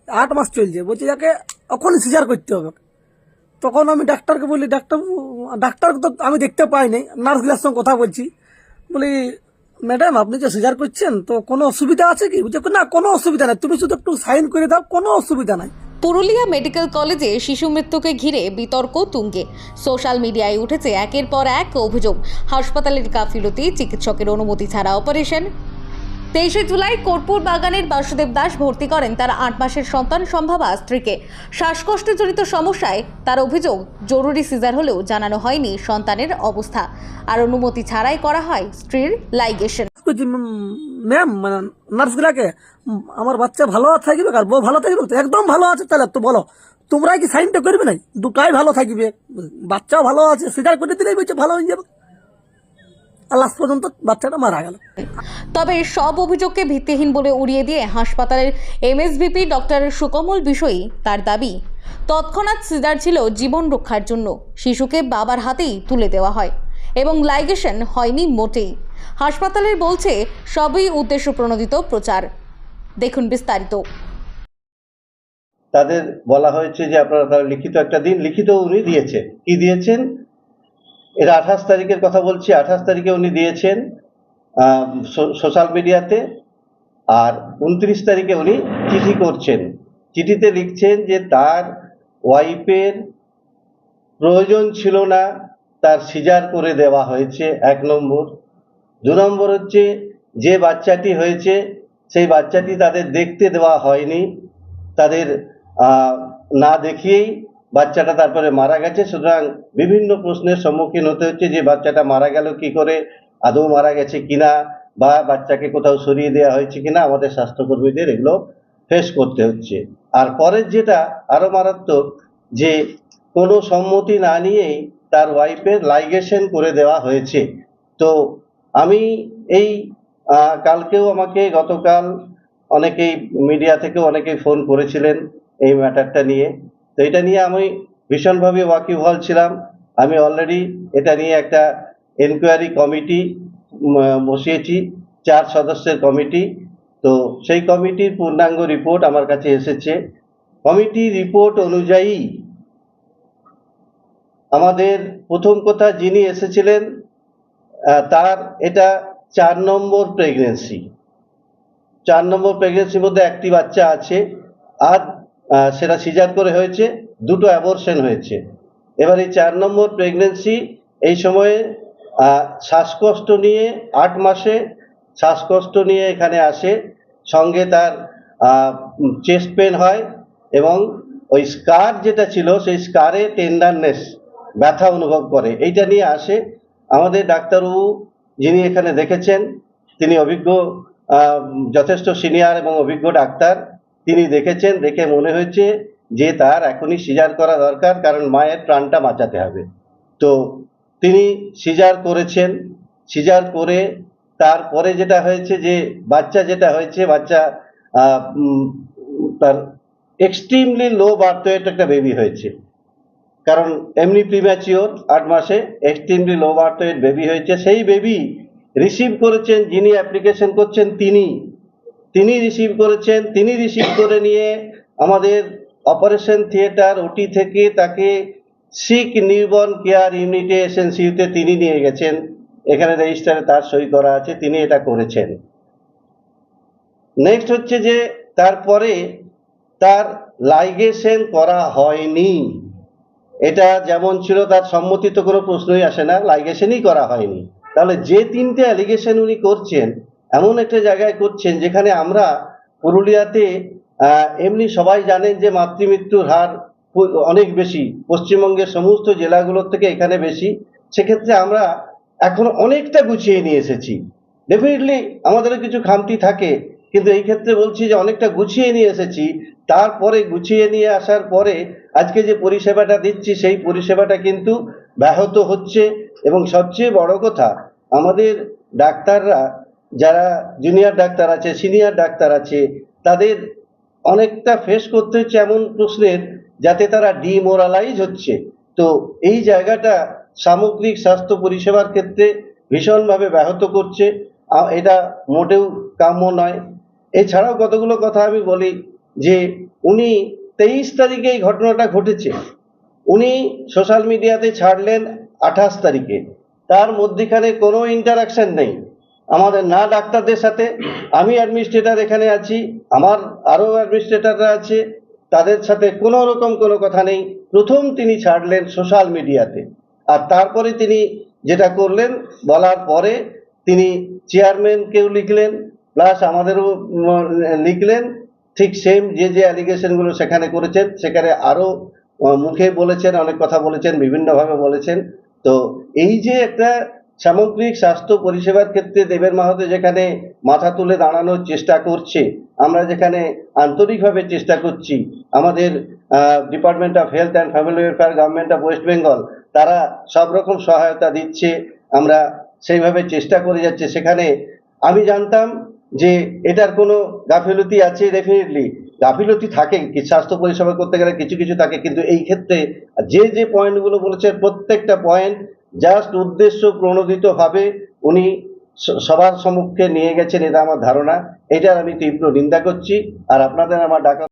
8 মাস চলছে, বলছে যাকে এখনই সিজার করতে হবে। তখন আমি ডাক্তারকে বলি, ডাক্তারকে তো আমি দেখতে পাইনি, নার্সগুলোর সঙ্গে কথা বলছি, বলি ম্যাডাম আপনি যে সিজার করছেন তো কোনো অসুবিধা আছে কি? বলছে না কোনো অসুবিধা নাই, তুমি শুধু একটু সাইন করে দাও, কোনো অসুবিধা নাই। পুরুলিয়া মেডিকেল কলেজে শিশু মৃত্যুকে ঘিরে বিতর্ক তুঙ্গে। সোশ্যাল মিডিয়ায় উঠেছে একের পর এক অভিযোগ। হাসপাতালের গাফিলতি, চিকিৎসকের অনুমতি ছাড়া অপারেশন। 23শে জুলাই কর্পূর বাগানের বাসুদেব দাস ভর্তি করেন তার 8 মাসের সন্তান সম্ভাবা স্ত্রীকে। শ্বাসকষ্টজনিত সমস্যায় তার অভিযোগ, জরুরি সিজার হলেও জানানো হয়নি সন্তানের অবস্থা, আর অনুমতি ছাড়াই করা হয় স্ত্রীর লাইগেশন। ম্যাম মানে নার্সগুলাকে, আমার বাচ্চা ভালো থাকবে আর বউ ভালো থাকবে তো? একদম ভালো আছে, তাহলে তো বলো তোমরা কি সাইনটা করবে নাই? দুটাই ভালো থাকবে, বাচ্চাও ভালো আছে, সিজার করে দিলেই বলছে ভালো হয়ে যাবে। আর লাস্ট পর্যন্ত বাচ্চাটা মারা গেল। তবে সব অভিযোগকে ভিত্তিহীন বলে উড়িয়ে দিয়ে হাসপাতালের এমএসভিপি ডক্টর সুকমল বিষয়ী তার দাবি, তৎক্ষণাৎ সিজার ছিল জীবন রক্ষার জন্য, শিশুকে বাবার হাতেই তুলে দেওয়া হয় এবং লাইগেশন হয়নি মোটেই। হাসপাতালের বলছে সবই উদ্দেশ্য প্রণোদিত প্রচার। দেখুন বিস্তারিত। তাদের বলা হয়েছে যে আপনারা তারা লিখিত একটা দিন, লিখিত উনি দিয়েছেন। কি দিয়েছেন? এর 28 তারিখের কথা বলছি। 28 তারিখে উনি দিয়েছেন সোশ্যাল মিডিয়াতে, আর 29 তারিখে উনি চিঠি করছেন। চিঠিতে লিখছেন যে তার ওয়াইফের প্রয়োজন ছিল না, তার সিজার করে দেওয়া হয়েছে, 1 নম্বর। 2 নম্বর হচ্ছে যে বাচ্চাটি হয়েছে সেই বাচ্চাটি তাদের দেখতে দেওয়া হয়নি, তাদের না দেখিয়েই বাচ্চাটা তারপরে মারা গেছে। সুতরাং বিভিন্ন প্রশ্নের সম্মুখীন হতে হচ্ছে যে বাচ্চাটা মারা গেল কি করে, আদৌ মারা গেছে কিনা, বা বাচ্চাকে কোথাও সরিয়ে দেওয়া হয়েছে কিনা, আমাদের স্বাস্থ্যকর্মীদের এগুলো ফেস করতে হচ্ছে। আর পরের যেটা আরো মারাত্মক, যে কোনো সম্মতি না নিয়েই তার ওয়াইফের লাইগেশন করে দেওয়া হয়েছে। তো আমি এই কালকেও আমাকে, গতকাল অনেকেই মিডিয়া থেকে অনেকেই ফোন করেছিলেন এই ম্যাটারটা নিয়ে। তো এটা নিয়ে আমি ভীষণভাবে ওয়াকিবহাল ছিলাম। আমি অলরেডি এটা নিয়ে একটা এনকোয়ারি কমিটি বসিয়েছি, 4 সদস্যের কমিটি। তো সেই কমিটির পূর্ণাঙ্গ রিপোর্ট আমার কাছে এসেছে। কমিটি রিপোর্ট অনুযায়ী আমাদের প্রথম কথা যিনি এসেছিলেন তার এটা 4 নম্বর প্রেগনেন্সি। 4 নম্বর প্রেগনেন্সির মধ্যে একটি বাচ্চা আছে, আর সেটা সিজার করে হয়েছে, 2টো অ্যাবর্শন হয়েছে। এবার এই 4 নম্বর প্রেগনেন্সি, এই সময়ে শ্বাসকষ্ট নিয়ে 8 মাসে শ্বাসকষ্ট নিয়ে এখানে আসে, সঙ্গে তার চেস্ট পেন হয়, এবং ওই স্কার যেটা ছিল সেই স্কারে টেন্ডারনেস, ব্যথা অনুভব করে, এইটা নিয়ে আসে। আমাদের ডাক্তারবাবু যিনি এখানে দেখেছেন তিনি অভিজ্ঞ, যথেষ্ট সিনিয়র এবং অভিজ্ঞ ডাক্তার। তিনি দেখেছেন, দেখে মনে হয়েছে যে তার এখনই সিজার করা দরকার, কারণ মায়ের প্রাণটা বাঁচাতে হবে। তো তিনি সিজার করেছেন। সিজার করে তারপরে যেটা হয়েছে, যে বাচ্চা যেটা হয়েছে, বাচ্চা তার এক্সট্রিমলি লো বার্থ ওয়েট একটা বেবি হয়েছে, কারণ এমনি প্রিম্যাচিওর 8 মাসে extremely low birth weight baby হয়েছে। সেই বেবি রিসিভ করেছেন যিনি অ্যাপ্লিকেশন করছেন, তিনি রিসিভ করেছেন। তিনি রিসিভ করে নিয়ে আমাদের অপারেশন থিয়েটার ওটি থেকে তাকে সিক নিউবর্ন কেয়ার ইউনিটে এসএনসিইউতে তিনি নিয়ে গেছেন। এখানে রেজিস্টারে তার সই করা আছে, তিনি এটা করেছেন। নেক্সট হচ্ছে যে তারপরে তার লাইগেশন করা হয়নি। এটা যেমন ছিল, তার সম্মতি তো কোনো প্রশ্নই আসে না, লাইগেশনই করা হয়নি। তাহলে যে 3টে অ্যালিগেশন উনি করছেন, এমন একটা জায়গায় করছেন যেখানে আমরা পুরুলিয়াতে এমনি সবাই জানেন যে মাতৃমৃত্যুর হার অনেক বেশি, পশ্চিমবঙ্গের সমস্ত জেলাগুলোর থেকে এখানে বেশি। সেক্ষেত্রে আমরা এখন অনেকটা গুছিয়ে নিয়ে এসেছি। ডেফিনেটলি আমাদেরও কিছু খামতি থাকে, কিন্তু এই ক্ষেত্রে বলছি যে অনেকটা গুছিয়ে নিয়ে এসেছি। তারপরে গুছিয়ে নিয়ে আসার পরে আজকে যে পরিষেবাটা দিচ্ছি সেই পরিষেবাটা কিন্তু ব্যাহত হচ্ছে। এবং সবচেয়ে বড় কথা, আমাদের ডাক্তাররা, যারা জুনিয়র ডাক্তার আছে, সিনিয়র ডাক্তার আছে, তাদের অনেকটা ফেস করতে হচ্ছে এমন প্রশ্নের, যাতে তারা ডিমোরালাইজ হচ্ছে। তো এই জায়গাটা সামগ্রিক স্বাস্থ্য পরিষেবার ক্ষেত্রে ভীষণভাবে ব্যাহত করছে, এটা মোটেও কাম্য নয়। এছাড়াও কতগুলো কথা আমি বলি, যে উনি 23 তারিখে এই ঘটনাটা ঘটেছে, উনি সোশ্যাল মিডিয়াতে ছাড়লেন 28 তারিখে। তার মধ্যেখানে কোনো ইন্টারাকশন নেই আমাদের, না ডাক্তারদের সাথে। আমি অ্যাডমিনিস্ট্রেটর এখানে আছি, আমার আরও অ্যাডমিনিস্ট্রেটররা আছে, তাদের সাথে কোনো রকম কোনো কথা নেই। প্রথম তিনি ছাড়লেন সোশ্যাল মিডিয়াতে, আর তারপরে তিনি যেটা করলেন, বলার পরে তিনি চেয়ারম্যানকেও লিখলেন, প্লাস আমাদেরও লিখলেন। ঠিক সেম যে অ্যালিগেশনগুলো সেখানে করেছেন, সেখানে আরও মুখে বলেছেন, অনেক কথা বলেছেন, বিভিন্নভাবে বলেছেন। তো এই যে একটা সামগ্রিক স্বাস্থ্য পরিষেবার ক্ষেত্রে দেবের মাহাতো যেখানে মাথা তুলে দাঁড়ানোর চেষ্টা করছে, আমরা যেখানে আন্তরিকভাবে চেষ্টা করছি, আমাদের department of health and family welfare, government of West Bengal, তারা সব রকম সহায়তা দিচ্ছে, আমরা সেইভাবে চেষ্টা করে যাচ্ছে। সেখানে আমি জানতাম যে এটার কোনো গাফিলতি আছে, ডেফিনেটলি গাফিলতি থাকে, কি স্বাস্থ্য পরিষেবা করতে গেলে কিছু কিছু থাকে, কিন্তু এই ক্ষেত্রে যে পয়েন্টগুলো বলেছে প্রত্যেকটা পয়েন্ট জাস্ট উদ্দেশ্য প্রণোদিত ভাবে উনি সবার সম্মুখে নিয়ে গেছেন, এটা আমার ধারণা। এটার আমি তীব্র নিন্দা করছি। আর আপনাদের আমার ডাকা